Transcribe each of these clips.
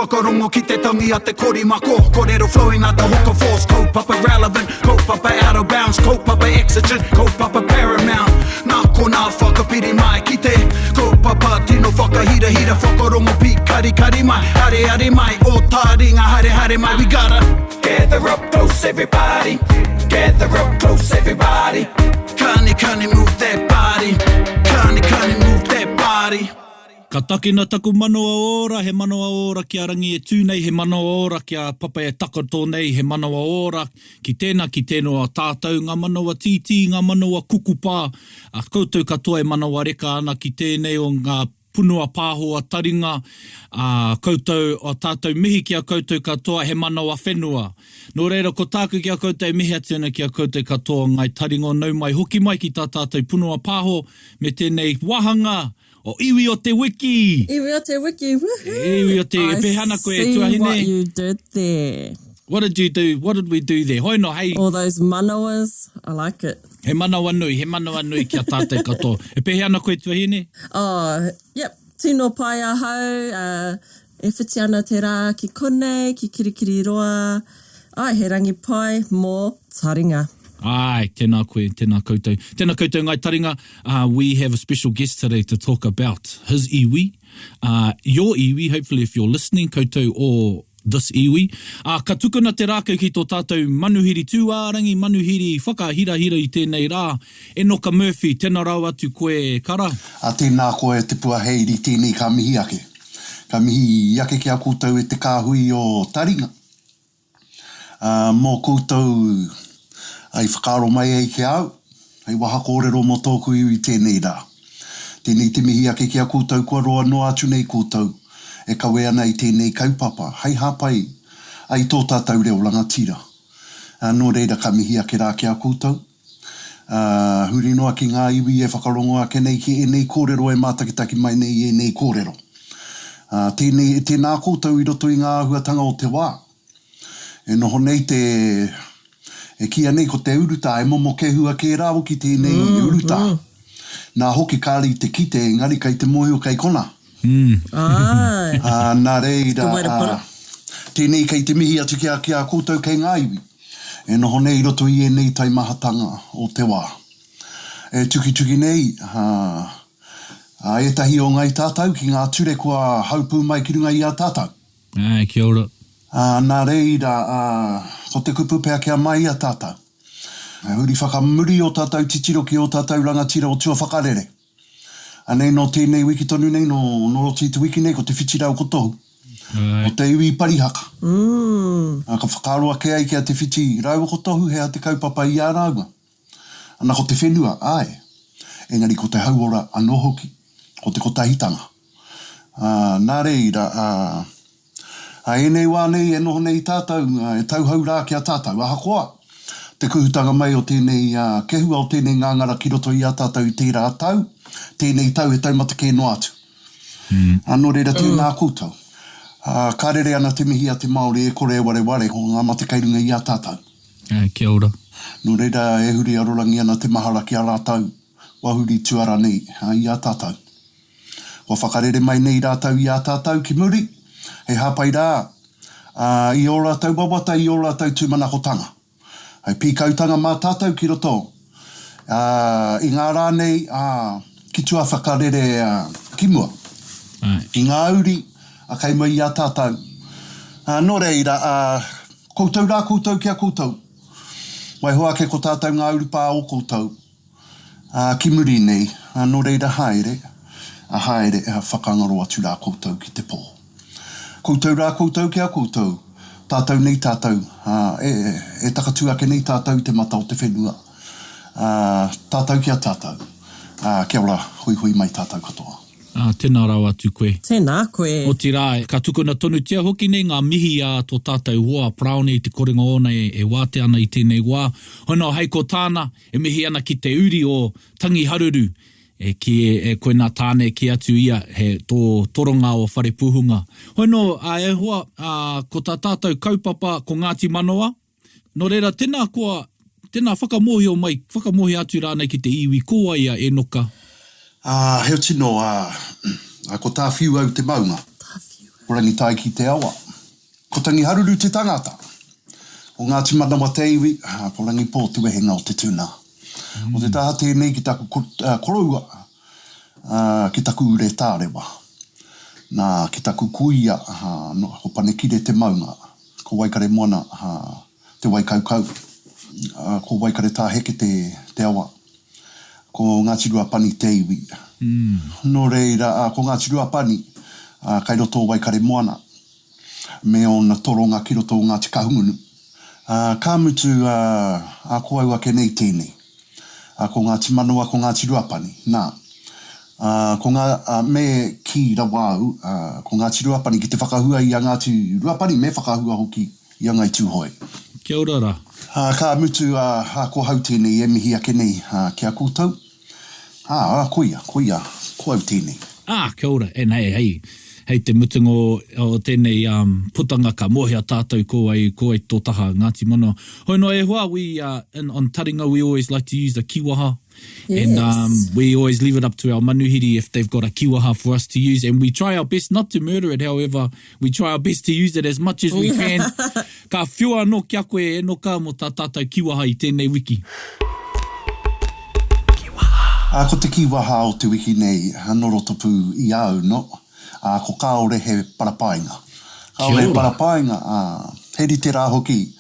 whakarongo ki te tangi a te korimako. Kōrero flowing out the hooker force. Kaupapa relevant, kaupapa out of bounds, kaupapa exigent, kaupapa paramount. Nā kona whakapiri mai ki te kaupapa tino whakahira hira whakarongo pi kari kari mai. Hare hare mai, o tā ringa hare hare mai. We gotta gather up close everybody. Gather up close everybody. Kani move that body. Kani move that body. Ka takina taku manoa ora, he manoa ora ki a rangi e tūnei, he manoa ora ki a papa e takato nei, he manoa ora ki tēnā ki tēnoa tātou, ngā manoa titi, ngā manoa kukupā. A koutou katoa e manoa reka ana ki tēnei o ngā punua pāhoa taringa, koutou o tātou mihi ki a koutou katoa, he manoa whenua. Nō reira, ko tāku ki a koutou mihi atiana ki a koutou katoa, ngai taringa nau mai, hoki mai ki tā tātou punua pāho, me tēnei wahanga, o iwi o te wiki. Iwi o te wiki, woohoo! Iwi o te pehana koe e tuahine. I see what you did there. What did you do? What did we do there? Hoi no, hei. All those manawas, I like it. He manawa nui ki a tātou katoa. E pehana koe tuahine? Oh, yep. Tino pai ahau, e whiti ana te rā ki konei, ki kirikiri roa. Ai, he rangi pai mō taringa. Ai, tēnā koe, tēnā koutou. Tēnā koutou ngai taringa. We have a special guest today to talk about his iwi. Your iwi, hopefully if you're listening, koutou o this iwi. Ka tukuna te rākau ki tō tātou manuhiri tūārangi, manuhiri whakahirahira i tēnei rā. Enoka Murphy, tēnā rau atu koe kara. Tēnā koe te puaheiri tēnei ka mihi ake. Ka mihi ake ki a koutou e te kāhui o taringa. Mō koutou ai whakaro mai ei ki au, ai waha kōrero mō tōku iwi tēnei rā. Tēnei te mihi ake ki a koutou kua roa no atu nei koutou, e kawe ana i tēnei kaupapa, hei hapai, ai tō tātou reo rangatira. Nō reira ka mihi ake rā ki a koutou. Huri noa ki ngā iwi e whakarongo ake nei ki e nei kōrero e mātakitaki mai nei e nei kōrero. Tēnā koutou i roto i ngā ahuatanga o te wā. E noho nei e kia nei ko te uruta, e momo ke hua ke rāwo ki tēnei uruta. Nā hoki kāri te kite, engari kai te mohi o kai kona. Ai. Nā reira, tēnei kei te mihi atu ki a koutou kei ngā iwi. E noho nei roto i e nei tai mahatanga o te wā. E tuki nei, e tahi o ngai tātou ki ngā ture kua haupū mai ki runga i a tātou. Ai, kia ora. Nā reira, ko te kupu pēa kia mai a tātou. Huri whakamuri o tātou titiro ki o tātou rangatira o tua whakarere. Nei no tēnei wiki tonu nei, no roti te wiki nei, ko te whitirau kotohu. O te iwi parihaka. Ka whakaroa ke ai kia te whiti rau kotohu, hea te kaupapa i a raunga. Ana ko te whenua, ai. Engari ko te hauora anō hoki, ko te kotahitanga. Nā reira, e nei wā nei, e noho nei tātou, e tauhau rā ki a tātou, aha koa. Te kuhutanga mai o tēnei kehua o tēnei ngangara ki roto i a tātou i tērā tau, tēnei tau e taumata kē no atu. Anō reira tēnā koutou. Ka rere ana te mihi a te Māori e kore ware ko ngā matakairunga i a tātou. Kia ora. Nō reira e huri arorangi ana te mahara ki a rātou, wahuri tuara nei i a tātou. Wa whakarere mai nei rātou i a tātou ki muri, hei hapai rā, i o rātou wawata, i o rātou tūmanakotanga. Hei pīkautanga mā tātou ki roto. I ngā rā nei, ki tua whakarere ki mua. I ngā uri, a kai mai i a tātou. Nō reira, koutou rā koutou ki a koutou. Wai hoa ke ko tātou ngā uri pā o koutou. Ki muri nei, nō reira haere, whakangaro atu rā koutou ki te pō. Koutou rā koutou ki a koutou, tātou nei tātou, e takatu ake nei tātou te mata o te whenua. Tātou ki a tātou, kia ora, hui mai tātou katoa. Tēnā rau atu koe. Tēnā koe. O te rā, ka tukuna tonu tia hoki nei ngā mihi a tō tātou hoa, praone i te korenga ona e wāte ana i tēnei wā. Hono, hei ko tāna, e mihi ana ki te uri o tangi haruru. E koe nā tāne ki atu ia he tō toronga o whare puhunga. Hoino, e hoa, ko tā tātou kaupapa ko Ngāti Manoa. Nō reira, tēnā whakamohi o mai, whakamohi atu rānei ki te iwi koa ia e noka. Heo tino, ko tā whiu au te maunga. Porangi tai ki te awa. Ko tangi haruru te tangata. O Ngāti Manawa te iwi, porangi pōtu e henga o te tūnā. O te taha tēnei ki taku koroua, ki taku ure tārewa. Nā ki taku kuia, ho panekire te maunga. Ko waikare moana, te waikaukau. Ko waikare tā heke te awa. Ko Ngāti Ruapani te iwi. Nō reira, ko Ngāti Ruapani, kai roto waikare moana. Me ona toronga ki roto Ngāti Kahungunu. Ka mutu ko aua ke nei tēnei. Ko Ngāti Manawa, ko Ngāti Ruapani. Nā, ko ngā me ki rawau, ko Ngāti Ruapani ki te whakahua i a Ngāti Ruapani, me whakahua hoki i a Ngai Tūhoe. Kia ora rā. Ka mutu ko hau tēnei e mihi ake nei ki a kūtau. Koia, ko hau tēnei. Kia ora. E nei, hei te mutunga o tēnei putanga ka mohia tātou ko ai tō taha Ngāti Manawa. Hoi no e hoa, on Taringa we always like to use the kiwaha. Yes. And we always leave it up to our manuhiri if they've got a kiwaha for us to use. And we try our best not to murder it, however, we try our best to use it as much as we can. Ka whiua no kia koe e no ka mo tā tātou kiwaha i tēnei wiki. Ko te kiwaha o te wiki nei, noro topu i au, no? Ko kaore he parapainga. Kaore he parapainga, heri te rā hoki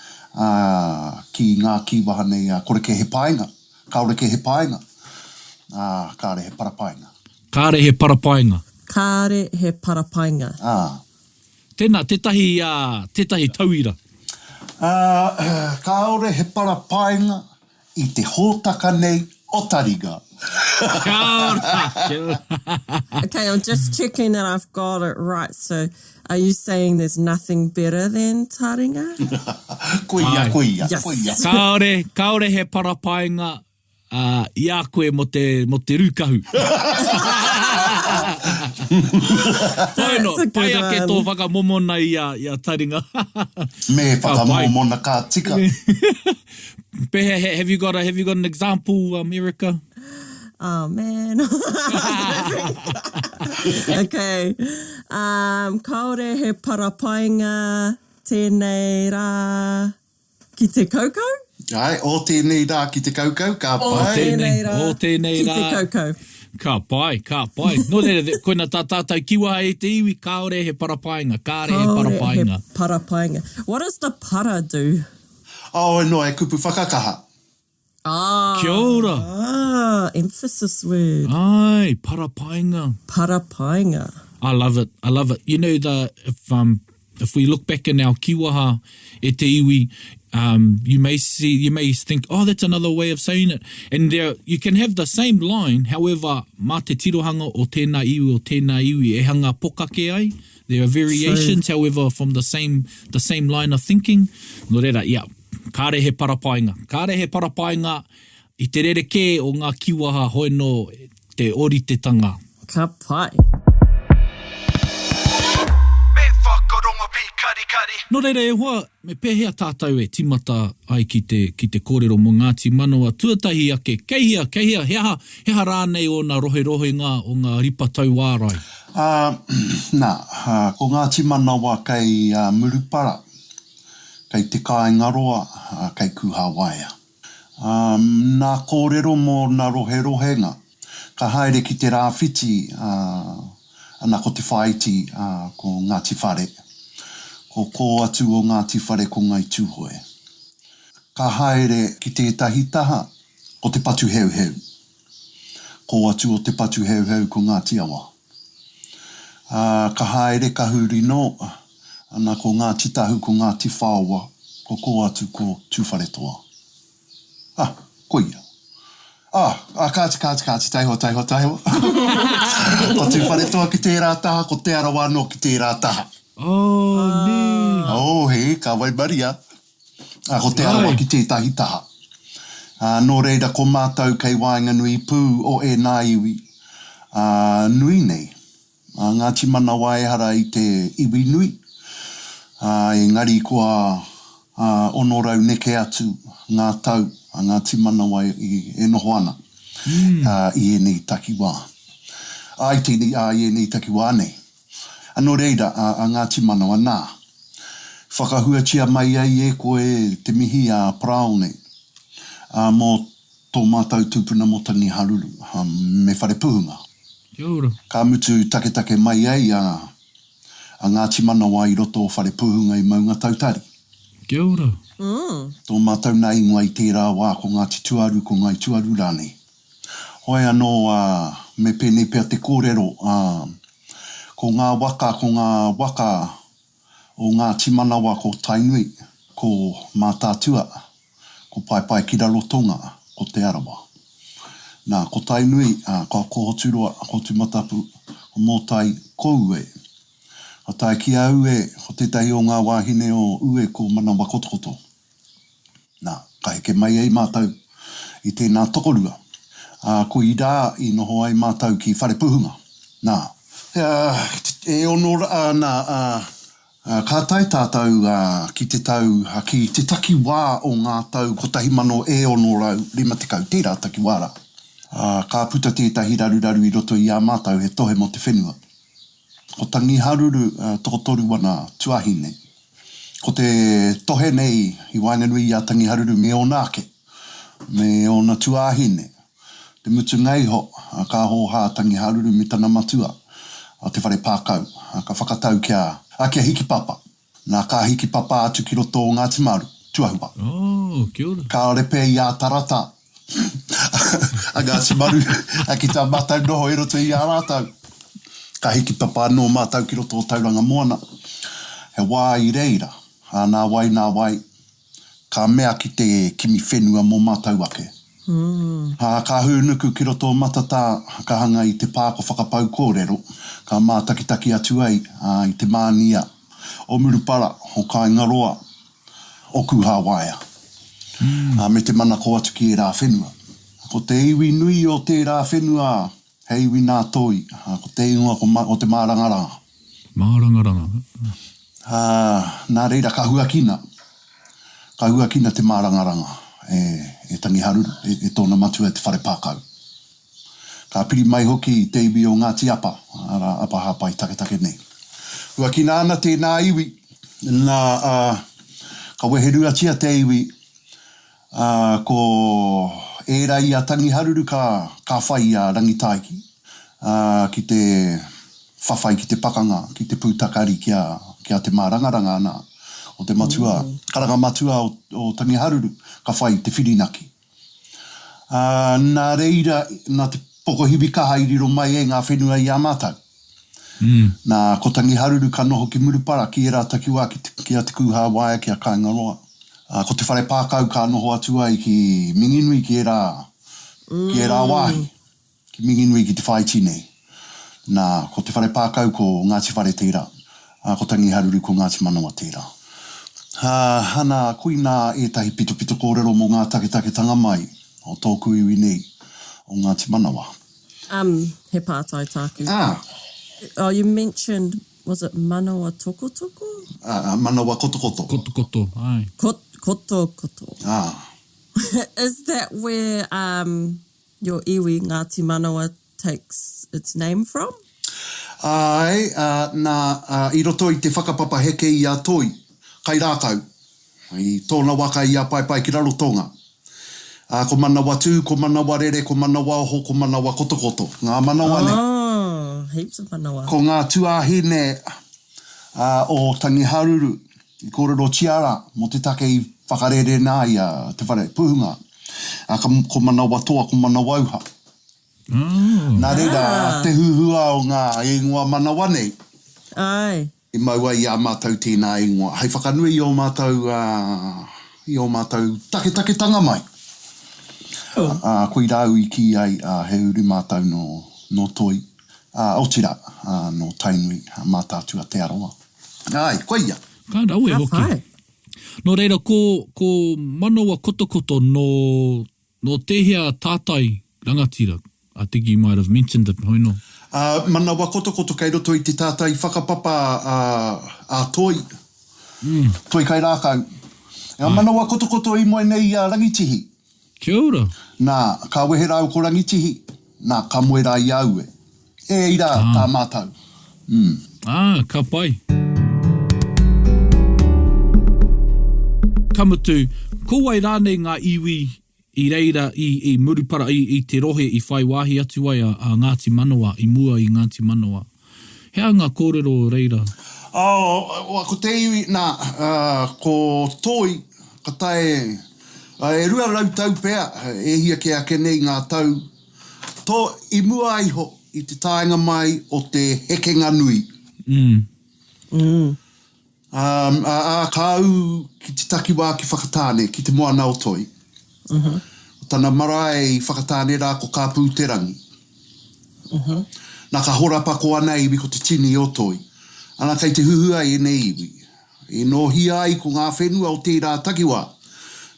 ki ngā kiwaha nei, kore ke he painga. Kaore ke he painga. Kāre he parapainga. Kāre he parapainga. Kāre he parapainga. Tēnā, tētahi tauira. Kāore he parapainga I te hōtaka nei o Taringa. Okay, I'm just checking that I've got it right. So, are you saying there's nothing better than Taringa? Koia. Yes. Kaore he parapainga ia koe mo te rukahu. Pai ake tō whakamomona i a Taringa. Me whakamomona ka tika. Have you got an example, Erica? Oh, man. Okay. Kaore he parapainga tēnei rā ki te kaukau? Ai, o tēnei rā ki te kaukau, ka pai. O tēnei rā ki te kaukau. Ka pai. No reira, koina tā tātou kiwaha e te iwi, kaore he parapainga, kāre he parapainga. He parapainga. What does the para do? Oh, no, e kupu whakakaha. Kia ora. Emphasis word. Ai, parapainga. Parapainga. I love it. You know, if we look back in our kiwaha e te iwi, you may think, oh, that's another way of saying it. And there, you can have the same line, however, mā te tirohanga o tēnā iwi e hanga pokake ai. There are variations, however, from the same line of thinking. No reira, yeah. Kāre he parapainga. Kāre he parapainga I te rereke o ngā kiwaha hoi no te oritetanga. Ka pai. No reira e hoa, me pēhea tātou e timata ai ki te kōrero mo Ngāti Manawa. Tuatahi ake, keihia, heha rānei o ngā rohe-rohenga o ngā ripa tau wārai. Ko Ngāti Manawa kei Murupara. Kei te kāingaroa, kei Kuhawaia. Nā kōrero mō nā rohe-rohenga, ka haere ki te rāwhiti, ana ko te whaiti ko Ngāti Whare. Ko kō atu o Ngāti Whare ko Ngai Tūhoe. Ka haere ki tētahi taha, ko te patu heu. Ko atu o te patu heu ko Ngāti Awa. Ka haere ka huri no, ana ko Ngāti Tahu ko Ngāti Whāua, ko atu ko Tūwhare toa. Koia. Kāti, taiho. Ko Tūwhare toa ki tērā taha, ko te arawa no ki tērā taha. Hei, ka wai maria. Ko te arawa ki tētahi taha. Nō reira ko mātou kei wainga nui pū o e nā iwi. Nui nei. Ngāti Manawa e hara I te iwi nui. Engari kua onorau neke atu ngā tau a Ngāti Manawa e noho ana I enei takiwā. I enei takiwā nei. Anō reira, a Ngāti Manawa nā. Whakahuatia mai ai e koe te mihi a Praone. Mō tō mātou tūpuna mo Tangi Haruru, me whare puhunga. Kia ora. Ka mutu take mai ai a Ngāti Manawa i roto o whare puhunga i maunga tautari. Kia ora. Tō mātou nā ingoa i tērā wā ko Ngāti Tuaru, ko Ngai Tuaru rāne. Hoi anō me pēnei pēr te kōrero, ko ngā waka o Ngāti Manawa ko Tainui, ko Mātātua, ko Pai ki Rarotonga, ko Te Arawa. Nā, ko Tainui, ko Hoturoa, ko Tumatapu, ko Mōtai, ko Ue. O tai ki a Ue, ko te tai o ngā wāhine o Ue ko Manawa Kotokoto. Nā, ka heke mai ei mātou i tēnā tokorua. Ko i rā i noho ai mātou ki whare puhunga. Nā, e onora, ka tai tātou ki te tau, ki te taki wā o ngā tau, ko tahi mano e onora rima te kau, tērā taki wāra. Ka puta tētahi raru i roto i a mātou he tohe mo te whenua. Ko Tangi Haruru tokotoru wana tuahine. Ko te tohe nei i wainganui i a Tangi Haruru me o nāke, me o na tuahine. Te mutu ngaiho, ka hoha Tangi Haruru mi tana matua, te whare pākau, ka whakatau kia hiki papa. Nā ka hiki papa atu ki roto o Ngāti Maru, tuahua. Oh, kia ora. Ka repe i a tarata. A Ngāti Maru, ki tā mātau noho e roto i a rātau. Ka hiki papa anō mātau ki roto o tauranga moana. He wā i reira, nā wai, ka mea ki te kimi whenua mō mātau ake. Ka hūnuku ki roto o matata, ka hanga i te pāko whakapau kōrero, ka mātakitaki atu ai i te mānia o Murupara, o Kaingaroa, o Kuhawaia. Me te mana ko atu ki e rā whenua. Ko te iwi nui o te rā whenua, he iwi nā toi, ko te ingoa o te mārangaranga. Mārangaranga. Nā reira ka huakina. Ka huakina te mārangaranga. E Tangi Haruru, e tōna matua te whare pākau. Ka piri mai hoki te iwi o Ngāti Apa, apa hapai take nei. Huakina ana tēnā iwi, ka weherua tia te iwi, ko era i a Tangi Haruru ka whai a rangitaiki, ki te whawhai ki te pakanga, ki te pūtakari kia te mārangaranga ana. O te matua, karanga matua o Tangi Haruru, ka whai te whirinaki. Nā reira, nā te pokohiwi kaha i riro mai e ngā whenua i a mātau. Nā ko Tangi Haruru ka noho ki Murupara, ki e rā takiwā ki a te Kuhawaia, ki a Kaingaroa. Ko te whare pākau ka noho atu ai ki Minginui, ki e rā wāhi, ki Minginui ki te whaitine. Nā, ko te whare pākau ko Ngāti Whare tērā, ko Tangi Haruru ko Ngāti Manawa tērā. Hana kuina e tahi pito kōrero mō ngā take tanga mai o tōku iwi nei o Ngāti Manawa. He pātai tāku. Oh, you mentioned, was it Manawa Tokotoko? Manawa Kotokoto. Kotokoto, ai. Kotokoto. Is that where your iwi Ngāti Manawa takes its name from? Ai, i roto i te whakapapa heke i a toi, kai rākau, i tōna waka i a Pai ki Rarotonga. Ko Manawa tū, ko Manawa rere, ko Manawa oho, ko Manawa Kotokoto. Ngā manawa ne. Oh, heaps of manawa. Ko ngā tuahine o Tangi Haruru, i kōrero tiara, mo te take i whakarere nā i te whare puhunga. Ko Manawa toa, ko Manawa uha. Nā reira, te huhua o ngā ingoa manawa nei. Ai. I maua i a mātou tēnā ingoa. Hei whakanui i o mātou take tanga mai. Koe rau i ki ai he uri mātou no toi. Otira no Tainui, mātātua te aroa. Ai, koe ia. Ka rau e hoki. Nō reira, ko Manawa Kotokoto no tehea tātai rangatira. I think you might have mentioned it, hoino. Manawa Kotokoto kei roto i te tātai whakapapa a toi. Toi kai rākau. Manawa Kotokoto i moe nei rangitihi. Kia ora. Nā, ka wehe rau ko rangitihi. Nā, ka moe rā i aue. E ira tā mātau. Ka pai. Kamutu, ko wai rānei ngā iwi i reira i murupara i te rohe i whai wāhi atu ai a Ngāti Manawa, i mua i Ngāti Manawa. Hea ngā kōrero reira? Ko te iwi, ko toi, ka tae, e rua rautau pēr, e hia ke ake nei ngā tau, tō i mua aiho i te tāinga mai o te hekenga nui. Ka au ki te takiwā ki whakatāne, ki te moana o toi. Tana marae i whakatāne rā ko ka pūterangi. Nā ka horapa ko ana iwi ko te tini o toi. Ana kai te huhua i nei iwi. E no hi ai ko ngā whenua o tērā takiwā.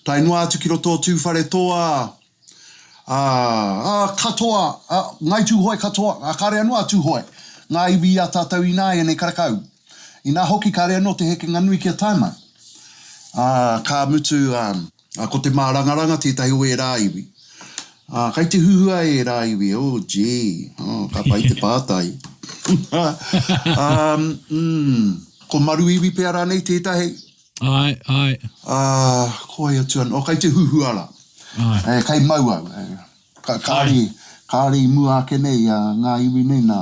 Tai noa atu ki roto tūwhare toa. Katoa. Ngai tūhoi katoa. Kare anua tūhoi. Ngā iwi a tātou i nāi nei karakau. I nā hoki kare anō te heke nganui kia taimai. Ka mutu ko te mārangaranga tētahi o e rā iwi. Kai te huhua e rā iwi. Ka pai te pātai. Ko maru iwi pēr rānei tētahi. Ai. Ko ai atu an. Kai te huhuara. Kai mauau. Kāri mua ake nei ngā iwi nei nā.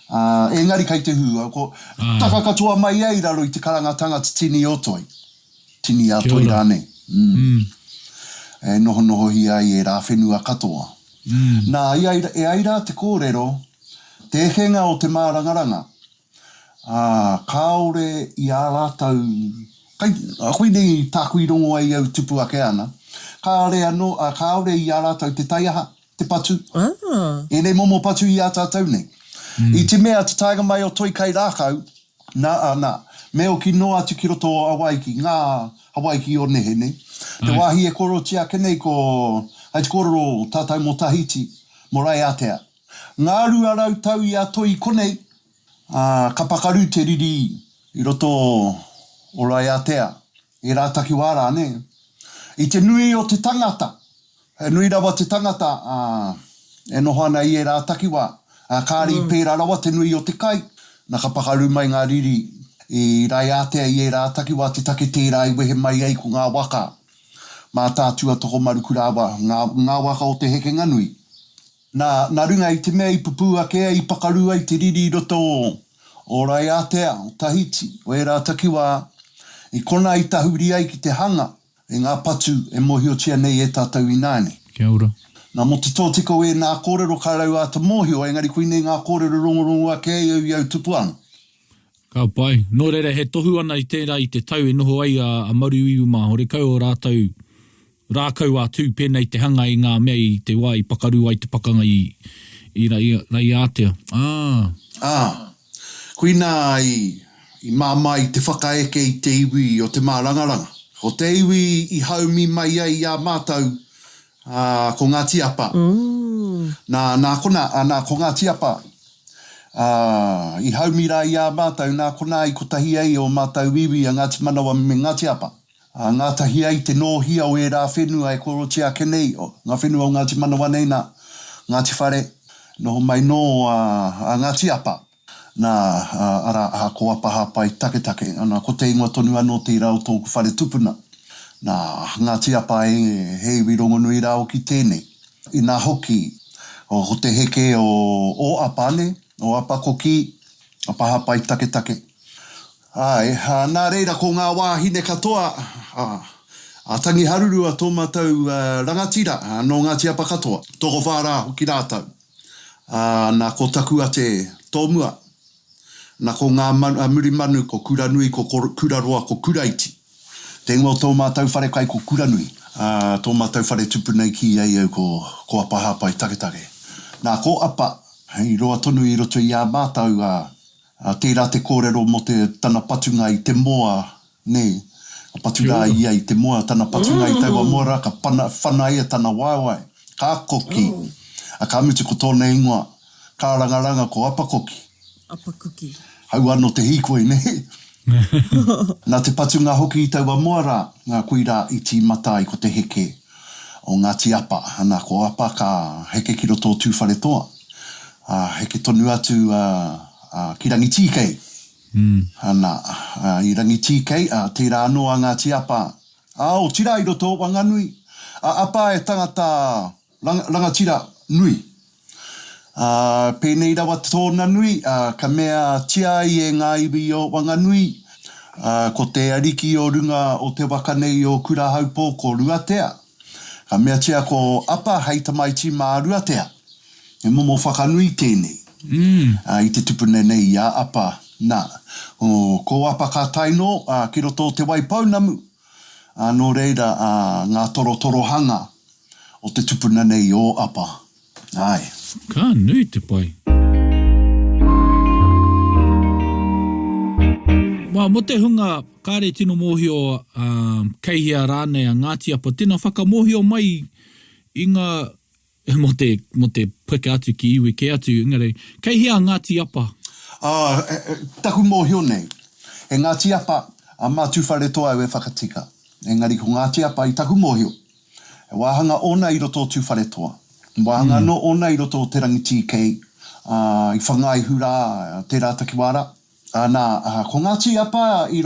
Engari kai te hua, ko taka katoa mai ei raro i te karangatanga te tini o toi. Tini a toi rāne. Noho hi ai e rā whenua katoa. Nā e aira te kōrero, te henga o te mārangaranga. Kāore i a rātau, koe nei tāku i rongo ai au tupu ake ana. Kāore i a rātau te taiaha, te patu. E nei momo patu i a tātou nei. I te mea te taiga mai o toi kai rākau, me o ki noa atu ki roto o Hawaiki, ngā Hawaiki o nehe, ne? Te wāhi e koro tia kenei ko, hai te koro tātou mo Tahiti, mo rai atea. Ngā rua rautau i a toi konei, ka pakaru te riri i roto o rai atea, e rātaki wāra, ne? I te nui o te tangata, nui rawa te tangata, e nohana i e rātaki wā. Kāri pērā rawa te nui o te kai. Nā ka pakaru mai ngā riri i rai atea i e rā takiwā te take tērā i wehe mai ei ko ngā waka. Mā tātua toko maruku rāwa, ngā waka o te heke nganui. Nā runga i te mea i pupu ake i pakaru ai te riri i roto o rai atea, o Tahiti, o e rā takiwā. I kona i tahuri ai ki te hanga, e ngā patu e mohi o tia nei e tātou i nāne. Kia ora. Nā mo te tōtiko e ngā kōrero karau a te mōhio, engari koe nei ngā kōrero rongorongo ake i au tupuanga. Ka pai. Nō reira, he tohu ana i tērā i te tau e noho ai a maru iu mā, hore kau o rākau a tū pēnei te hanga i ngā mea i te wai, pakaru ai te pakanga i rai ātea. Koina i māmai te whakaeke i te iwi o te mārangaranga. Ko te iwi i haumi mai ai a mātau, ko Ngāti Apa. Nā ko Ngāti Apa. I haumi rā i a mātau, nā kona i ko tahi ai o mātau iwi a Ngāti Manawa me Ngāti Apa. Ngā tahi ai te nōhia o e rā whenua e koro tia kenei. Ngā whenua o Ngāti Manawa nei nā Ngāti Whare. Noho mai nō a Ngāti Apa. Nā ara ko apa hapai take. Ana ko te ingoa tonu anō te rau tōku whare tupuna. Nā Ngāti Apa hei wirongo nui rao ki tēnei. I nā hoki o te heke o apa ne, o apa koki, apa hapai take. Nā reira ko ngā wāhine katoa, a tangi harurua tō mātou rangatira, no Ngāti Apa katoa, toko whārā hoki rātau. Nā ko taku a te tōmua, nā ko ngā muri manu ko kuranui, ko kuraroa, ko kuraiti. Te ingoa tō mātou whare kai ko kuranui. Tō mātou whare tupu nei ki ei au ko apa hapai take. Nā ko apa, hei roa tonu i roto i a mātou tērā te kōrero mo te tana patunga i te moa, ne? Patunga i ai te moa, tana patunga i taua moara, ka whana ia tana waiwai. Ka koki. Ka mutu ko tōna ingoa. Ka rangaranga ko apa koki. Apa koki. Hau anō te hikoi, ne? Nā te patunga hoki i taua moara, ngā kuira i ti mata i ko te heke o Ngāti Apa. Nā ko apa ka heke ki roto tūwhare toa. Heke tonu atu ki rangi TK. I rangi TK, tērā anō a Ngāti Apa. O tira i roto o Wanganui. Apa e tangata rangatira nui. Pēnei rawa tōna nui, ka mea tia i e ngā iwi o Wanganui. Ko te ariki o runga o te waka nei o Kurahaupō ko Ruatea. Ka mea tia ko apa hei tamaiti mā Ruatea. E momo whakanui tēnei. I te tupuna nei a apa. Ko apa ka taino ki roto te waipaunamu. Nō reira ngā toro hanga o te tupuna nei o apa. Ai. Ka nui te pai. Mo te hunga, kāre tino mōhio keihia rānei a Ngāti Apa, tēnā whakamohio mai i ngā, mo te peke atu ki iwi ke atu, ingarei, keihia Ngāti Apa. Taku mōhio nei. E Ngāti Apa, mātu whare toa e whakatika. Engari ko Ngāti Apa i taku mōhio. E wāhanga ona i roto tū whare toa. Wāhanga no ona i roto te rangi TK. I whangai hura te rā takiwara. Ko Ngāti Apa i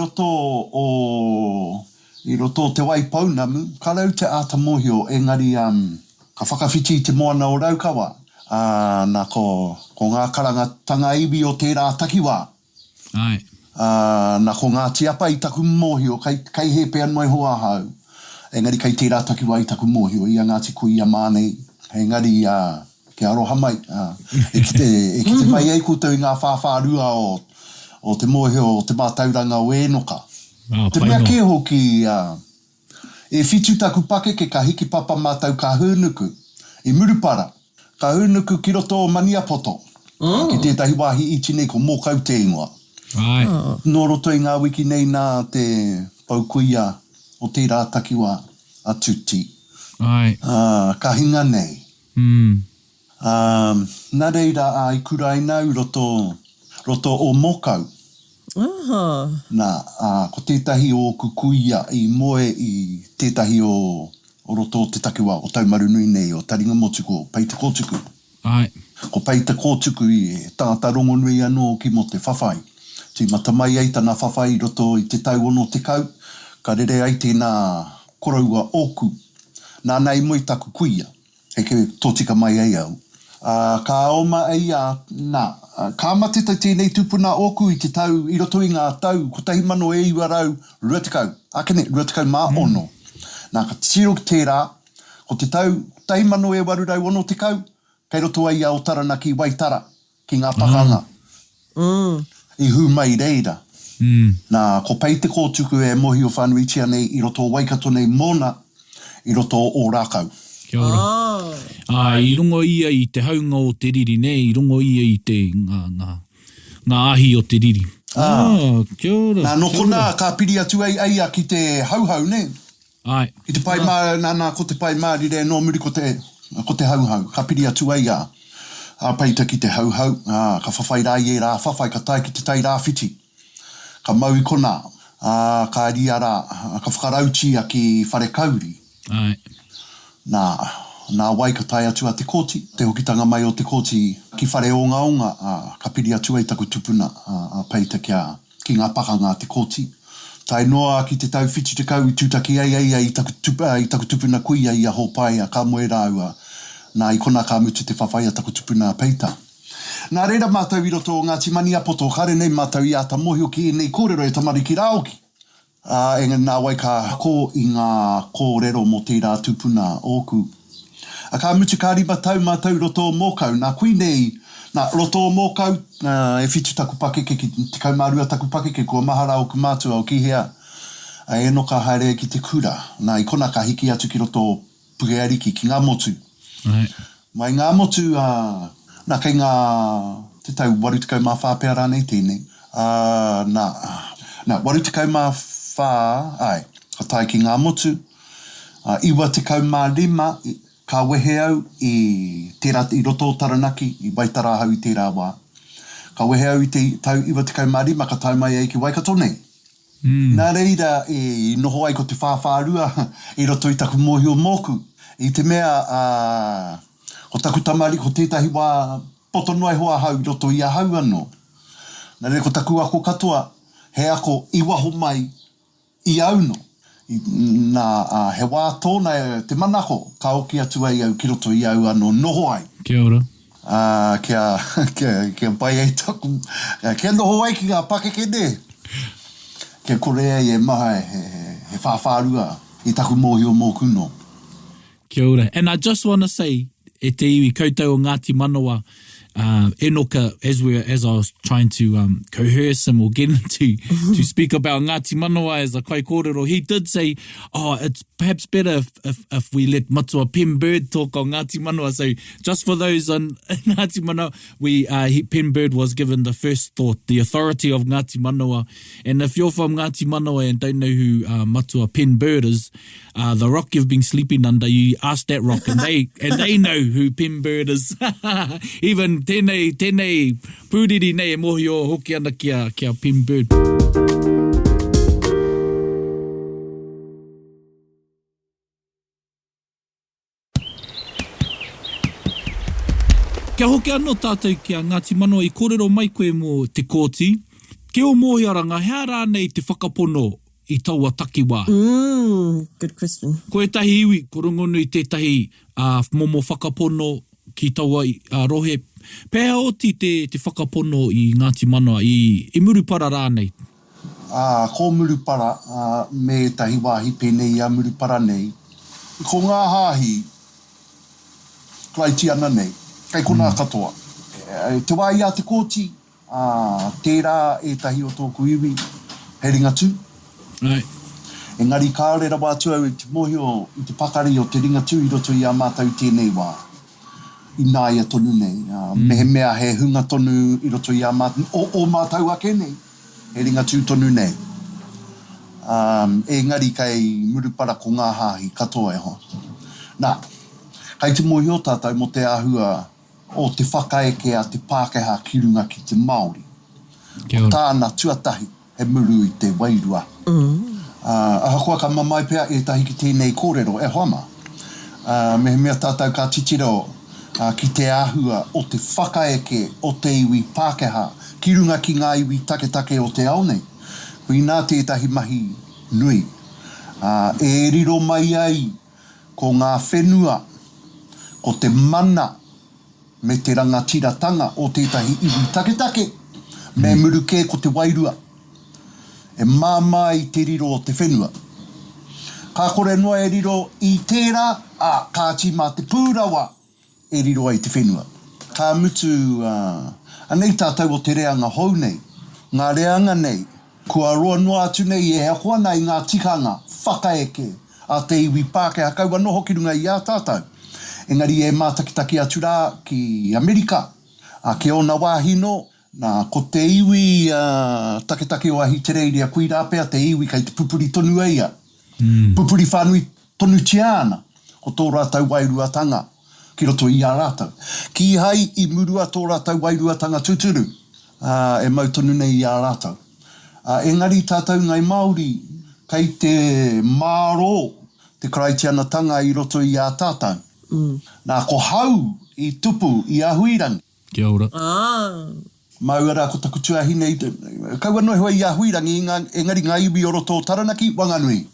roto te waipaunamu, ka rau te āta mōhio, engari ka whakawhiti te moana o Raukawa. Ko ngā karangatanga iwi o te rā takiwā. Ai. Ko Ngāti Apa i taku mōhio, kai he pēr mai hoa hau. Engari kai te rā takiwā i taku mōhio, i a Ngāti Kui a Mānei. Engari ke aroha mai. E ki te mai ei koutou i ngā whāwhārua o te mōhio o te mātauranga o Enoka. Te mea ke hoki e whitu taku pake ke ka hiki papa mātau ka hūnuku. I Murupara. Ka hūnuku ki roto o Maniapoto. Ki tētahi wāhi iti nei ko mōkau te ingoa. Nō roto i ngā wiki nei nā te paukuia o te rā takiwā a tuti. Ka hinga nei. Nā reira i kurainau roto o mokau. Ko tētahi o kukuia i moe i tētahi o roto o te takiwā o Taumarunui nei o Taringa Motuku o Paita Kōtuku. Ko Paita Kōtuku i tangata rongonui anō ki mo te whawhai. Ti matamai ai tana whawhai roto i te tau ono te kau. Ka rere ai tēnā koraua oku. Nā nei moi taku kuia. Heke tōtika mai ai au. Ka oma ai ka mateta tēnei tupuna oku i te tau, i roto i ngā tau, ko tahi mano e iwa rau, ruatikau. Akene, ruatikau mā ono. Nā ka tiro ki tērā, ko te tau, tahi mano e waru rau ono te kau, kei roto ai au taranaki waitara, ki ngā pakanga. I hu mai reira. Nā, ko Paita Kōtuku e mohi o whanuitia nei, i roto o Waikato nei mona, i roto o Rākau. Kia ora. I rungo ia i te haunga o te riri, nei, i rungo ia i te ngā ahi o te riri. Kia ora. Nā, no kona ka piri atu ai ki te hauhau, ne? Ai. Ki te pai mā, ko te pai mā rire no muri ko te hauhau. Ka piri atu ai a Paita ki te hauhau. Ka whawhai rā i e rā whawhai, ka tai ki te tai rā whiti. Ka mau i kona. Ka ria rā, ka whakarauti a ki whare kauri. Ai. Nā wai ka tai atu a te kōti, te hokitanga mai o te kōti ki whare onga, ka piri atu ai taku tupuna a Paita ki ngā pakanga a te kōti. Tai noa ki te tau whiti te kau i tūtaki ai i taku tupuna kuia i a hopai a ka moe rāua. Nā i kona ka mutu te whawhai a taku tupuna a Paita. Nā reira mātau i roto o Ngāti Maniapoto, kare nei mātau i ata mohi o ki nei kōrero e tamari ki Rāoki. Engari nā wai ka ko i ngā kōrero mo te rā tupuna oku. Ka mutu ka riba mātau roto o mōkau, nā kui nei, nā roto o mōkau, e whitu taku pakeke ki te kaumārua taku pakeke kua mahara o ku mātua o kihea. E no ka haere ki te kura, nā i kona ka hiki atu ki roto o Pukeariki ki ngā motu. Mai ngā motu, nā kei ngā te tau warutikau mā whāpea rānei tēnei. Nā warutikau mā ka tai ki ngā motu. Iwa te kau mā rima, ka wehe au i roto o Taranaki, i Waitara hau i tērā wā. Ka wehe au i te tau iwa te kau mā rima, ka tau mai ai ki Waikato nei. Nā reira e noho ai ko te whāwhārua i roto i taku mohi o mōku. I te mea, ko taku tamari, ko tētahi wā poto noai hoa hau i roto i a hau anō. Nā re ko taku ako katoa, he ako i waho mai I auno. Nā he wā tōna te manako, ka oki atu ai au ki roto I au ano noho ai. Kia ora. Kia pai ai taku, kia noho ai ki ngā pakeke ne. Kia korea I e maha he whawharua I taku mōhi o mō kuno. Kia ora. And I just want to say, e te iwi koutou o Ngāti Manawa, Enoka, as I was trying to coerce him or get him to speak about Ngāti Manawa as a kai kōrero, he did say, it's perhaps better if we let Matua Pen Bird talk on Ngāti Manawa. So just for those on Ngāti Manawa, Pen Bird was given the first thought, the authority of Ngāti Manawa. And if you're from Ngāti Manawa and don't know who Matua Pen Bird is, the rock you've been sleeping under, you ask that rock and they know who Pen Bird is. Even tēnei pūriri nei e mohi o hoki ana kia Pen Bird. Kia hoki anō tātou kia Ngāti Manawa I kōrero mai koe mō te kōti. Ke o mōhi aranga, hea rānei te whakapono I taua takiwā? Good question. Ko etahi iwi, ko rongonu I tētahi momo whakapono ki taua rohe. Pēhea oti te whakapono I Ngāti Manawa I murupara rānei? Ko murupara me tahi wāhi pēnei a murupara nei. Ko ngā hāhi, klaiti ana nei, kai kona katoa. Te wā ia te kōti, tērā e tahi o tōku iwi, he ringatu. Right. Engari kārera wātua I te mohi I te pakari o te ringatu I roto I a mātau tēnei wā. I nā ia tonu nei. Mehe mea he hunga tonu I roto I a mātau, o mātau ake nei. He ringatu tonu nei. Engari kai murupara ko ngā hāhi katoa e ho. Nā, kai te mohi o tātou mo te āhua o te whakaeke a te Pākehā ki runga ki te Māori. Tāna tuatahi he muru I te wairua. Ahakoa ka mamai pea e tahi ki tēnei kōrero e hoama. Mehe mea tātou ka titiro ki te āhua o te whakaeke o te iwi Pākehā ki runga ki ngā iwi take o te ao nei. Hui nā tētahi mahi nui. E riro mai ai ko ngā whenua, ko te mana me te rangatiratanga o tētahi iwi take me muruke ko te wairua. E māma I te riro o te whenua. Ka kore noa e riro I tērā, ka tima te pūrawa e riro ai te whenua. Ka mutu, anei tātou o te reanga hou nei, ngā reanga nei, kua roa noa atu nei e hea koana I ngā tikanga, whakaeke, a te iwi Pākehā kaua noho ki runga I a tātou. Engari e mātakitaki atu rā ki Amerika, ke ona wāhino, nā, ko te iwi take o ahi te reiria kui rāpea te iwi kai te pupuri tonu eia. Pupuri whānui tonu tiana o tō rātau wairuatanga ki roto I a rātau. Ki hai I murua tō rātau wairuatanga tuturu e mau tonu nei I a rātau. Engari tātou ngai Māori kai te māro te karaitianatanga I roto I a tātou. Nā ko hau I tupu I a huirangi. Kia ora. Mauara ko taku tuahine kaua noe hoa I a huirangi engari ngā iwi o roto Taranaki Wanganui.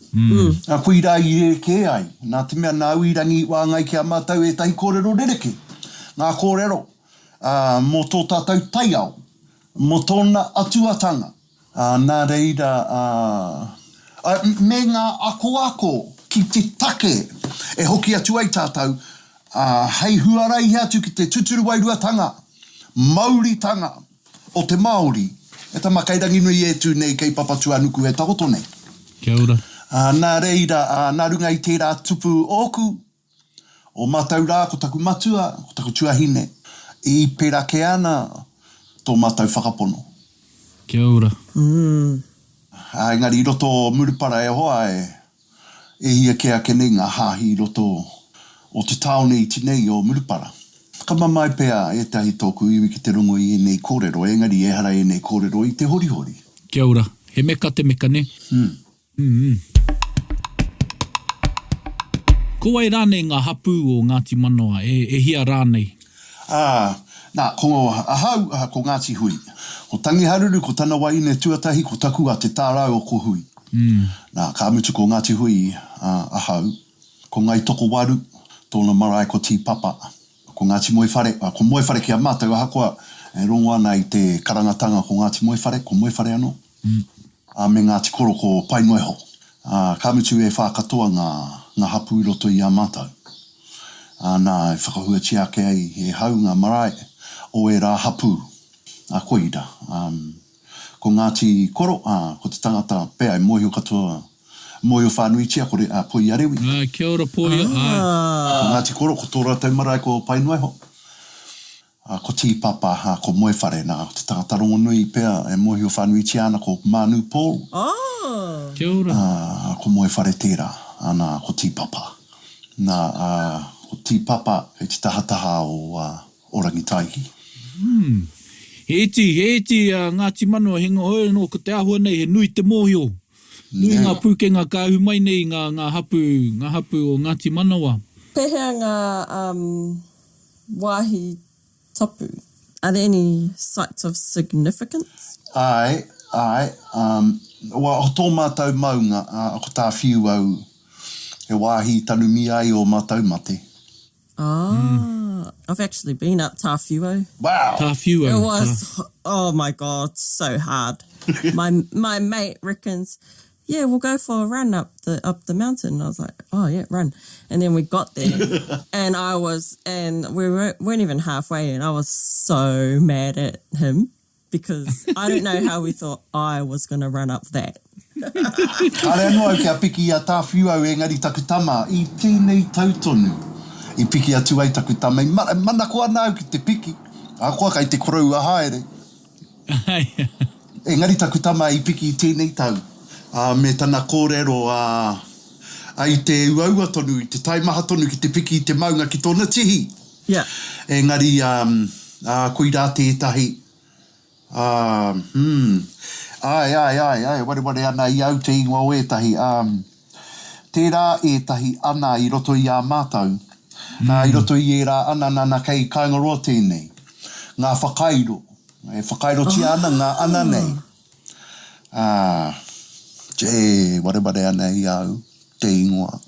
Kui rā I reke ai. Nā te mea ngā uirangi wāngai ki a mātau e tahi kōrero rereke. Ngā kōrero mō tō tātou taiao, mō tōna atuatanga. Nā reira me ngā ako ki te take e hoki atu ai tātou hei huarai atu ki te tuturu wairuatanga, Māoritanga o te Māori. E ta makairangi nui e tu nei kei papatu anuku e tahoto nei. Kia ora. Nā reira, nā runga I tērā tupu oku, o mātau rā, ko taku matua, ko taku tuahine, I pera ke ana tō mātau whakapono. Kia ora. Engari I roto murupara e hoa e hia ke ake nei ngā hāhi I roto o te taone I tinei o murupara. Ka mamai pea e tahi tōku iwi ki te rongo I nei kōrero, engari e hara nei kōrero I te horihori. Kia ora. He meka te meka ne? Ko ai rānei ngā hapu o Ngāti Manawa, e hia rānei? Nā, kongo ahau, ko Ngāti Hui. Ko tangi haruru, ko tana waine tuatahi, ko taku a te tārau o ko hui. Nā, ka amutu ko Ngāti Hui ahau. Ko ngai toko waru, tōna marae ko tīpapa. Ko Ngāti Moewhare, ko Moewhare ki a mātou ahakoa, e rongo ana i te karangatanga ko Ngāti Moewhare, ko Moewhare anō. Me Ngāti Koro ko Painoeho. Ka amutu e whākatoa ngā hapu i roto i a mātou. Nā, e whakahua tiake ai, e hau ngā marae, o e rā hapu, a koira. Ko Ngāti Koro, ko te tangata pēa, e mohio katoa, mohio whānuitia, ko re Poi Arewi. Kia ora Poi. Ko Ngāti Koro, ko tō rātou marae ko Painoeho. Ko tīpapa, ko Moewhare, nā, ko te tangata rongo nui pēa, e mohio whānuitia ana ko Manu Paul. Kia ora. Ko Moewhare tērā, ana ko tīpapa. Nā, ko tīpapa e te tahataha o rangitaihi. He eti Ngāti Manawa hinga hoi no ko te ahua nei, he nui te mōhio. Nui ngā pūkenga ka ahu mai nei ngā hapu o Ngāti Manawa. Pehea ngā wāhi tapu. Are there any sites of significance? Ai. Wa o tō mātou maunga, ko tā whiu au, e wāhi tanumi ai o mātou mate. I've actually been up Tāwhiu. Wow! Tāwhiu. It was, oh my God, so hard. my mate reckons, yeah, we'll go for a run up the mountain. And I was like, oh yeah, run. And then we got there and we weren't even halfway and I was so mad at him because I don't know how we thought I was going to run up that. Are anō kia piki a Tāwhiu au engari takutama i tēnei tautonu. I piki atu ai takutama. Mana ko ana au ki te piki. A koa kai te korau a haere. Engari takutama i piki i tēnei tau. Me tana kōrero ai te uaua tonu, i te taimaha tonu ki te piki i te maunga ki tōna tihi. Yeah. Engari koe rā tētahi. Ai, ware ana i au te ingoa o etahi. Tērā etahi ana i roto i a mātou. I roto i e rā ana kei kaingaroa tēnei. Ngā whakairo. E whakairo ti ana, ngā ana nei. Ware ana i au te ingoa.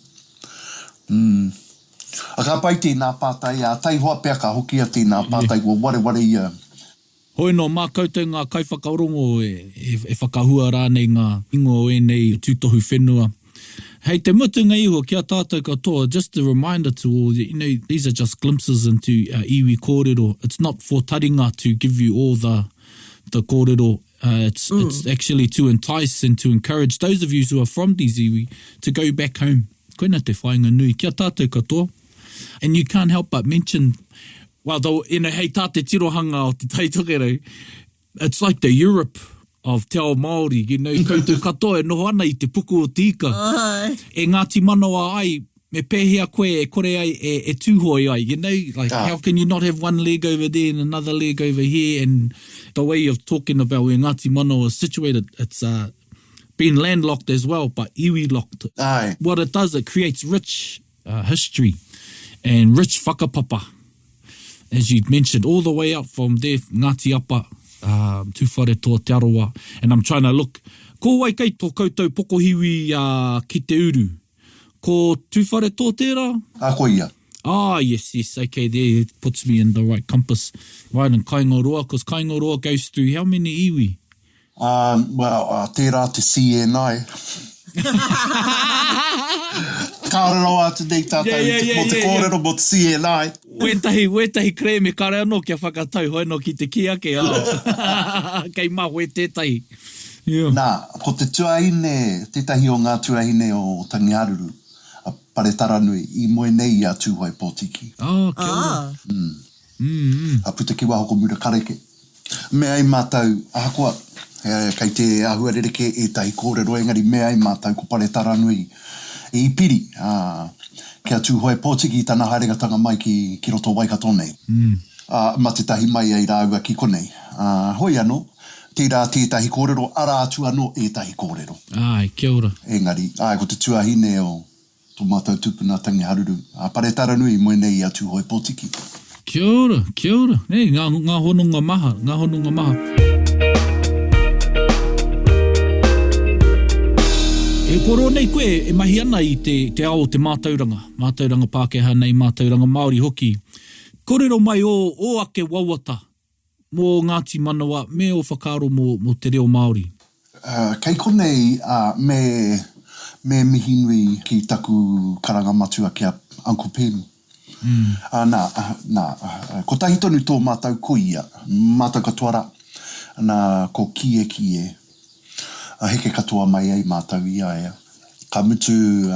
A ka pai tēnā pātai, tai hoa pēa ka hoki a tēnā pātai, ware ia. Hoi no, mā koutou ngā kaiwhakarongo e whakahua rānei ngā ingo e nei tūtohu whenua. Hei, te mutunga iho kia tātou katoa, just a reminder to all, these are just glimpses into iwi kōrero. It's not for taringa to give you all the kōrero. It's actually to entice and to encourage those of you who are from these iwi to go back home. Koina te whainga nui, kia tātou katoa. And you can't help but mention, well, though, hei tā te tirohanga o te taitokerau, it's like the Europe of te ao Māori, koutou katoa e noho ana i te puku o tika. E Ngāti Manawa ai, me pēhea koe e kore ai e tūhoi ai, how can you not have one leg over there and another leg over here, and the way of talking about where Ngāti Manawa is situated, it's been landlocked as well, but iwi-locked. Ai. What it does, it creates rich history and rich whakapapa. As you mentioned, all the way up from there, Ngāti Apa, Tūwhare tō Te Aroa. And I'm trying to look, ko wai kei tō koutou pokohiwi ki te uru. Ko Tūwhare tō tērā? Ko ia. Yes, okay, there it puts me in the right compass. Right, in Kaingaroa, because Kaingaroa goes through how many iwi? Tērā te CNI. Kaorero atu nei tātou, mo te kōrero mo te CNI. Wetahi kre me kare anō kia whakatau, hoi no ki te kiake kei mā we tētahi. Yeah. Nā, ko te tuahine, tētahi o ngā tuahine o Tangiharuru, a Paretaranui, i moe nei a tūhoi pōtiki. Kia ora. A puta ki waho ko mura kareke. Me ai mātou, ahakoa, kei te ahua rereke e tahi kōrero engari, me ai mātou ko Paretaranui, i piri, kia tūhoi pōtiki tana haerengatanga mai ki roto Waikato nei. Ma te tahi mai ai rāua ki konei. Hoi anō, tērā tētahi kōrero, ara atu anō e tahi kōrero. Ai, kia ora. Engari, ko te tuahine o tō mātou tūpuna Tangiharuru. A Paretaranui moe nei a tūhoi pōtiki. Kia ora, kia ora. Nei, ngā hononga maha, ngā hononga maha. E koro nei koe, e mahi ana i te ao te mātauranga. Mātauranga Pākehā nei, mātauranga Māori hoki. Korero mai o ake wawata mō Ngāti Manawa, me o whakaaro mō te reo Māori. Kei konei me mihi nui ki taku karanga matua kia Uncle Pēmu. Ko tahi tonu tō mātau koia, mātau katoara, ko kie. Heke katoa mai ai mātau ia ea. Ka mutu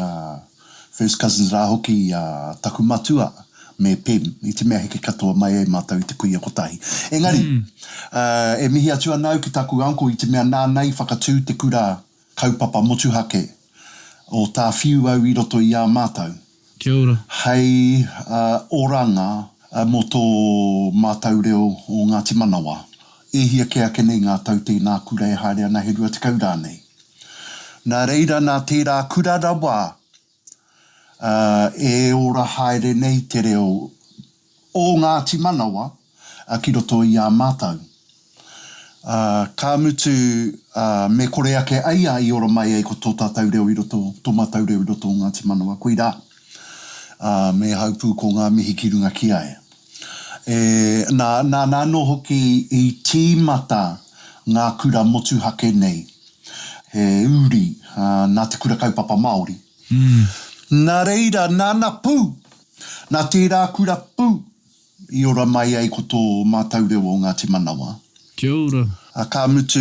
first cousins rā hoki taku matua me Pēm, i te mea heke katoa mai ai mātau i te kuia kotahi. Engari, e mihi atua nau ki taku uncle i te mea nānei whakatū te kura kaupapa motuhake o tā whiu au i roto i a mātau. Kia ora. Hei oranga mō tō mātau reo o Ngāti Manawa. E hia ke ake nei ngā tau te nā kura e haere ana he rua te kaurā nei. Nā reira nā tērā kura rawa e ora haere nei te reo o Ngāti Manawa ki roto i a mātau. Ka mutu me kore ake aia i ora mai ai ko tō tātau reo i roto, tō mātau reo i roto o Ngāti Manawa. Koe rā. Me haupū ko ngā mihi ki runga ki ai. Nā no hoki i tīmata ngā kura motuhake nei. He uri nā te kura kaupapa Māori. Nā reira, nāna pū. Nā tērā kura pū. I ora mai ai ko tō mātau reo o Ngāti Manawa. Kia ora. Ka mutu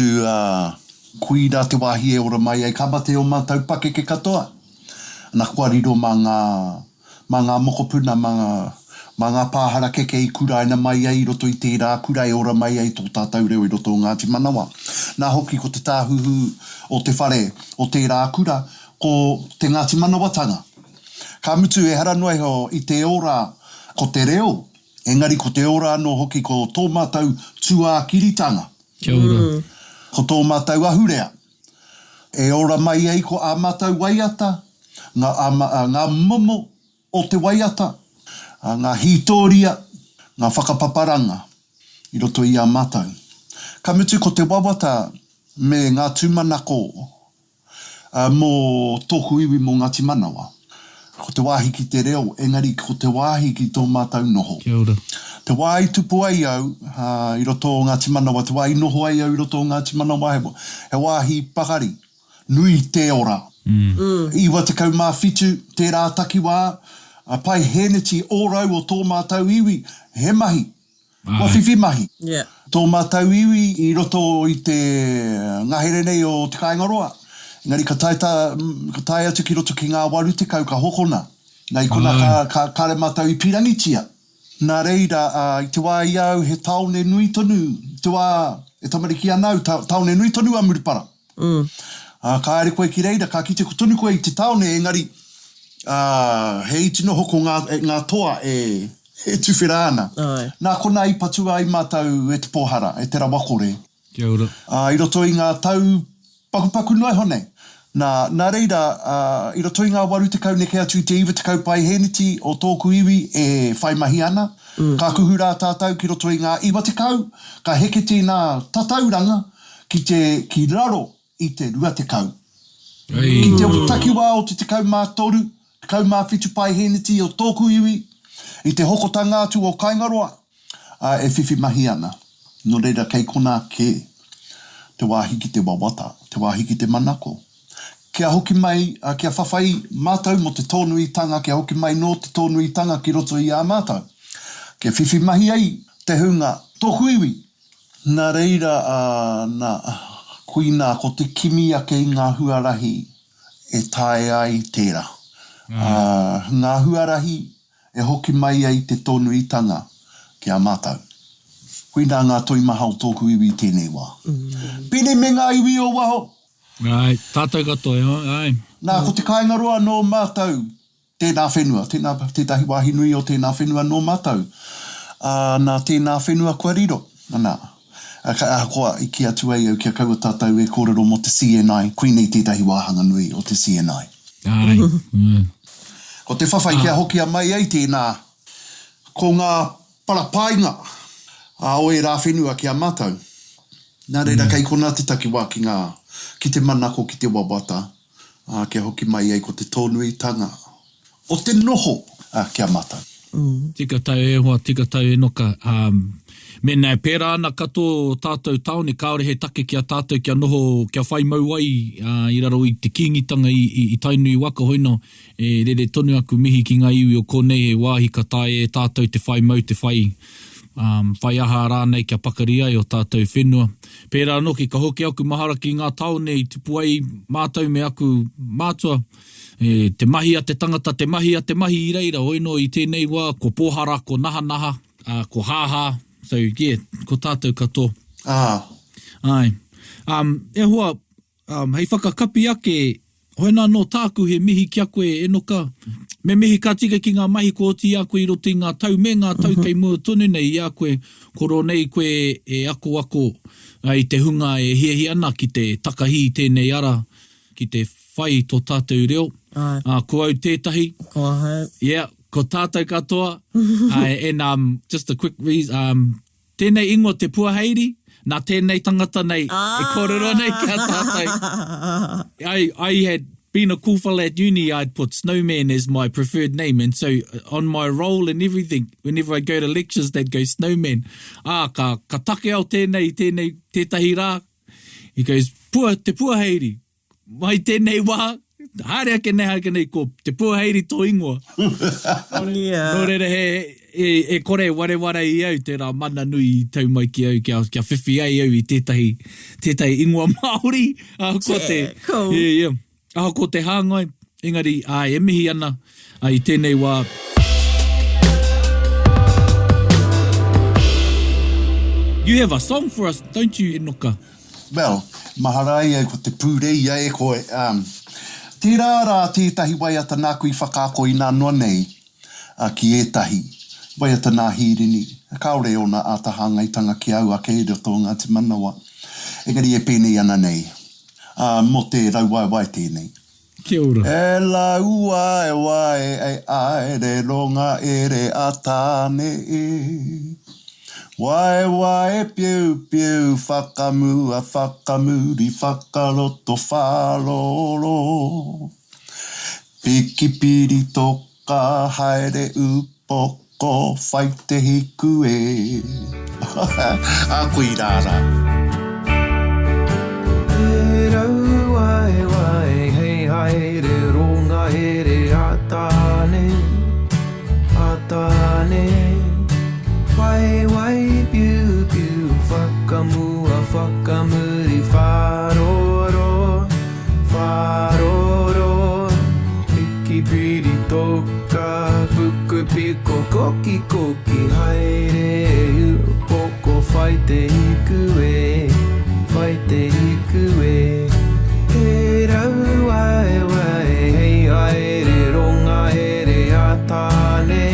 kuira te wāhi e ora mai ai. Ka mate o mātau pake ke katoa. Nā kuariro mā ngā mokopuna, mā ngā pāhara keke i kura ina mai ai roto i tērā kura e ora mai ai tō tātau reo i roto o Ngāti Manawa. Nā hoki ko te tāhuhu o te whare o tērā kura ko te Ngāti Manawa tanga. Ka mutu e hara noe ho i te ora ko te reo, engari ko te ora no hoki ko tō mātau tua kiritanga. Kia ora. Ko tō mātau ahurea. E ora mai ai ko a mātau waiata, ngā momo o te waiata, ngā hitoria, ngā whakapaparanga i roto i a mātau. Ka mutu ko te wawata me ngā tūmanako mō tōku iwi mō Ngāti Manawa. Ko te wāhi ki te reo, engari ko te wāhi ki tō mātau noho. Kia ora. Te wāhi tupu ai au i roto o Ngāti Manawa, te wāhi noho ai au i roto o Ngāti Manawa, he wāhi pakari, nui te ora. Iwa te kau mā whitu, tērā takiwā, pai heneti ōrau o tō mātau iwi, he mahi, wa whiwhi mahi. Yeah. Tō mātau iwi i roto i te ngahere nei o te kaingaroa. Ngari ka tai atu ki roto ki ngā waru te kau ka hokona. Ngai kona ka kare mātau i pirangitia. Nā reira, i te wā i au he taone nui tonu, te wā e tamariki anau, taone nui tonu a Murupara. Ka aere koe ki reira, ka kite ko tonu koe i te taone, engari, he iti noho ko ngā toa e tuwhera ana. Nā kona i patua i mātau e te pohara, e te rawakore. Kia ora. I roto i ngā tau pakupaku noi hone. Nā reira, i roto i ngā waru te kau neke atu i te iwa te kau pai heneti o tōku iwi e whai mahi ana. Ka kuhu rā tātou ki roto i ngā iwa te kau, ka heke tēnā tatauranga ki raro i te rua te kau. Ki te takiwā o te kau mā toru, te kau mā whitu pai heneti o tōku iwi, i te hokotanga atu o Kaingaroa, e whiwhi mahi ana. No reira kei kona ke te wāhi ki te wawata, te wāhi ki te manako. Kia hoki mai, kia whawhai mātau mo te tōnuitanga, kia hoki mai no te tōnuitanga ki roto i a mātau. Kia whiwhi mahi ai te hunga tōku iwi. Nā reira, kuina ko te kimi ake i ngā huarahi e tae ai tērā. Ngā huarahi e hoki mai ai te tōnuitanga ki a mātau. Kuina ngā toimaha o tōku iwi tēnei wā. Pene me ngā iwi o waho. Ai, tātou katoa, ai. Nā, ko te kaingaroa no mātau, tēnā whenua, tētahi wāhi nui o tēnā whenua no mātau. Nā tēnā whenua kua riro. Nā, koa i ki atu ai au kia kaua tātou e kōrero mo te CNI, kuinei tētahi wāhanga nui o te CNI. Ai. Ko te whawhai kia hoki a mai ai tēnā, ko ngā Para painga. A oe rā whenua ki a mātou. Nā reira kei kona te takiwā ki te manako ki te wawata. Kia hoki mai ai ko te tōnuitanga. O te noho ki a mātou. Tika tau e hoa, tika tau e noka. Mēnā pērā ana kato tātou taone, kāore he take ki a tātou kia noho, kia whai mau ai i raro i te kingitanga i tainui waka hoino. E rere tonu aku mihi ki ngā iwi o konei he wāhi ka tae e tātou te whai mau te whai. Whai aha rānei kia pakari ai o tātou whenua. Pērā noki ka hoki aku mahara ki ngā taone i tupu ai mātou me aku mātua. Te mahi a te tangata, te mahi a te mahi i reira, hoino i tēnei wā, ko pōhara, ko naha, ko hāhā. So, yeah, ko tātou katoa. Ai. E hoa, hei whakakapi ake, hoina no tāku he mihi ki a koe e noka. Me mihi ka tika ki ngā mahi ko oti a koe i roti ngā tau me ngā tau kei mua tonu nei i a koe. Koro nei koe e ako i te hunga e hiahi ana ki te takahi i tēnei ara, ki te whai tō tātou reo. Ko au tētahi. Ko hau. Yeah. Ko tātou katoa. And just a quick reason, tēnei ingoa te puaheiri, nā tēnei tangata nei, e korero nei kia tātou. I had been a cool fella at uni, I'd put Snowman as my preferred name, and so on my roll and everything, whenever I go to lectures, they'd go Snowman. Ka take au tētahi rā. He goes, te puaheiri, mai tēnei wā, haere ake nei ko te puaheiri tō ingoa. Yeah. Nō reira e kore wareware i au te rā mana nui tau mai ki au kia whiwhi ai au i tētai ingoa Māori. Cool. Yeah. Aho ko te hāngai, engari e mihi ana i tēnei wā. You have a song for us, don't you, Enoka? Well, maharai ai ko te pūrei ai koe. Tērā rā tētahi waiata nā kui whakaako i nā noa nei ki ētahi. Waiata nā hirini. Kaore o nā ātahangaitanga ki au a kei roto ngā te manawa. Engari e pēnei ana nei. Mo te rauwaiwai tēnei. Kia ora. E lauwaiwai e aere ronga ere a tāne e. Wai piu whakamua whakamuri whakaroto wharoro. Piki piri toka haere upoko whai te hiku e. A kui rāra. E rauwaiwai hei haere ronga here a tāne. Wai piu whakamua whakamuri wharoro. Piki piri toka puku piko koki haere upoko whai te hiku e. E rauwaiwai hei haere ronga here a tāne.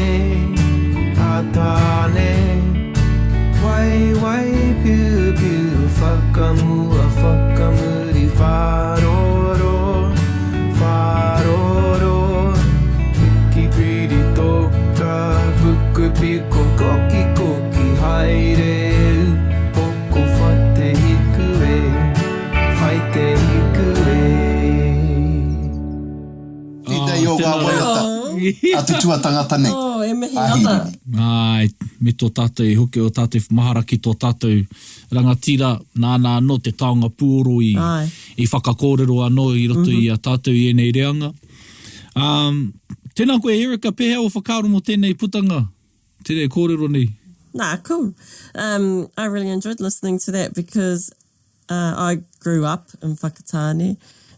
Wai piu whakamua whakamuri wharoro. Piki piri toka puku piko koki haere upoko whai te hiku e. Tēnei o ngā waiata. A te tuatangata nei. E mihi ana. Ai, me tō tātou i hoki o tātou mahara ki tō tātou rangatira, nāna anō te taonga pūro i whakakōrero anō i roto i a tātou i enei reanga. Tēnā koe Erika, pēhea o whakaaro mo tēnei putanga, tēnei kōrero nei. Nah, cool. I really enjoyed listening to that because I grew up in Whakatane.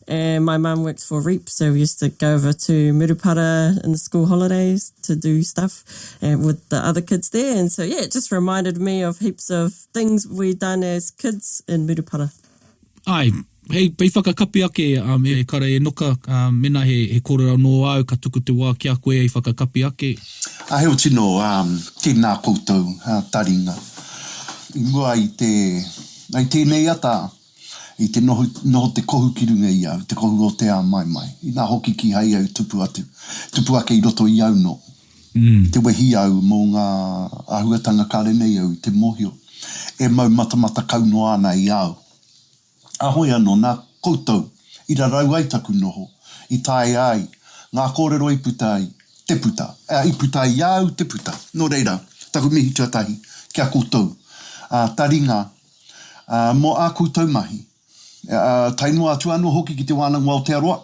And my mum works for REAP, so we used to go over to Murupara in the school holidays to do stuff with the other kids there. And so, yeah, it just reminded me of heaps of things we done as kids in Murupara. Ai, hei whakakapi ake, e kara e noka, mena he kōrero no au, ka tuku te wā ki a koe e whakakapi ake. A heo tino, tēnā koutou, taringa. I mua i tēnei ata, i te noho te kohu ki runga i au, te kohu o te a mai. I nā hoki ki hei au tupu ake i roto i au no. Te wehi au mō ngā ahuatanga kārenei au te mohio. E mau matamata kaunoa ana i au. Ahoi anō, nā koutou, i rarau ai taku noho, i tae ai, ngā kōrero i puta ai, te puta. I puta ai au, te puta. Nō reira, taku mihi tuatahi, kia koutou. Taringa, mō a koutou mahi. Tainua atu anō hoki ki te wānanga o Aotearoa,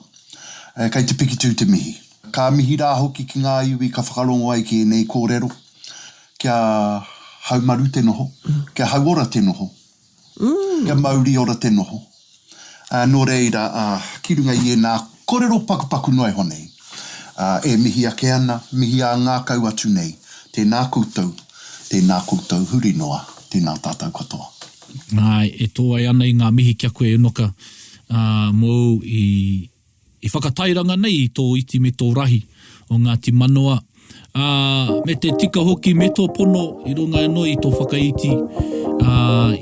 kei te piki tū te mihi. Ka mihi rā hoki ki ngā iwi ka whakarongo ai ki nei kōrero. Kia haumaru te noho. Kia hauora te noho. Kia mauri ora te noho. Nō reira, ki runga i e nā kōrero pakupaku noi honei. E mihi ake ana, mihi a ngā kau atu nei. Tēnā koutou, huri noa, tēnā tātou katoa. Ai, e tō ai ana i ngā mihi kia koe unoka mō i whakatairanga nei i tō iti me tō rahi o Ngāti Manoa. Me te tika hoki me tō pono i runga anō i tō whakaiti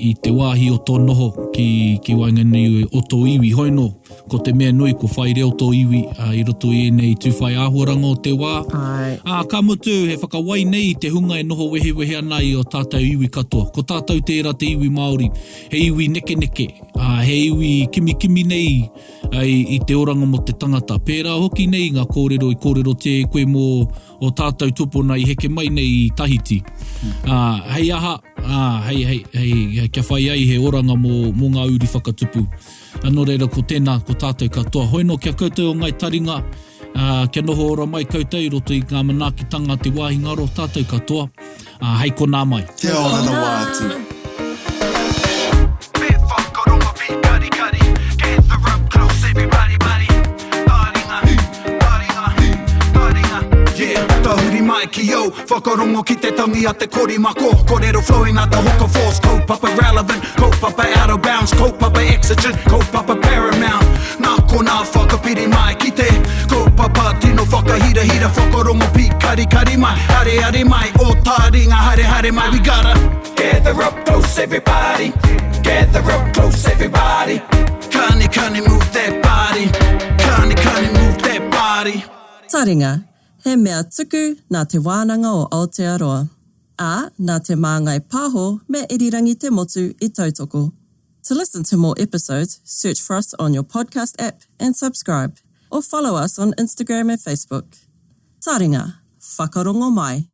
i te wāhi o tō noho ki Wainganui o tō iwi hoino. Ko te mea nui ko whai reo tō iwi i roto i nei tūwhai āhuaranga o te wā. Ka mutu he whakawai nei te hunga e noho wehe ana i o tātou iwi katoa. Ko tātou tērā te iwi Māori, he iwi neke, he iwi kimi nei i te oranga mo te tangata. Pērā hoki nei ngā kōrero i kōrero te koe mō o tātou tupuna i heke mai nei i Tahiti. Hei aha, hei kia whai ai he oranga mō ngā uri whakatupu. Anō reira ko tēnā, ko tātou katoa. Hoi no kia koutou o ngai taringa, kia noho ora mai koutou i roto i ngā manaakitanga te wāhi ngaro tātou katoa. Hei ko nā mai. Te ora na wātu. Ki yo, whakarongo ki te tangi a te korimako. Kōrero flowing out the hooker force. Kaupapa relevant, kaupapa out of bounds, kaupapa exigent, kaupapa paramount. Nā ko nā whakapiri mai ki te kaupapa tino whakahira, whakarongo pi kari mai. Hare mai, o tā ringa hare mai. We gotta gather up close everybody, gather up close everybody. Kani move that body, kani move that body. Taringa. He mea tuku nā te wānanga o Aotearoa. Nā te māngai pāho me irirangi te motu I tautoko. To listen to more episodes, search for us on your podcast app and subscribe, or follow us on Instagram and Facebook. Taringa, whakarongo mai.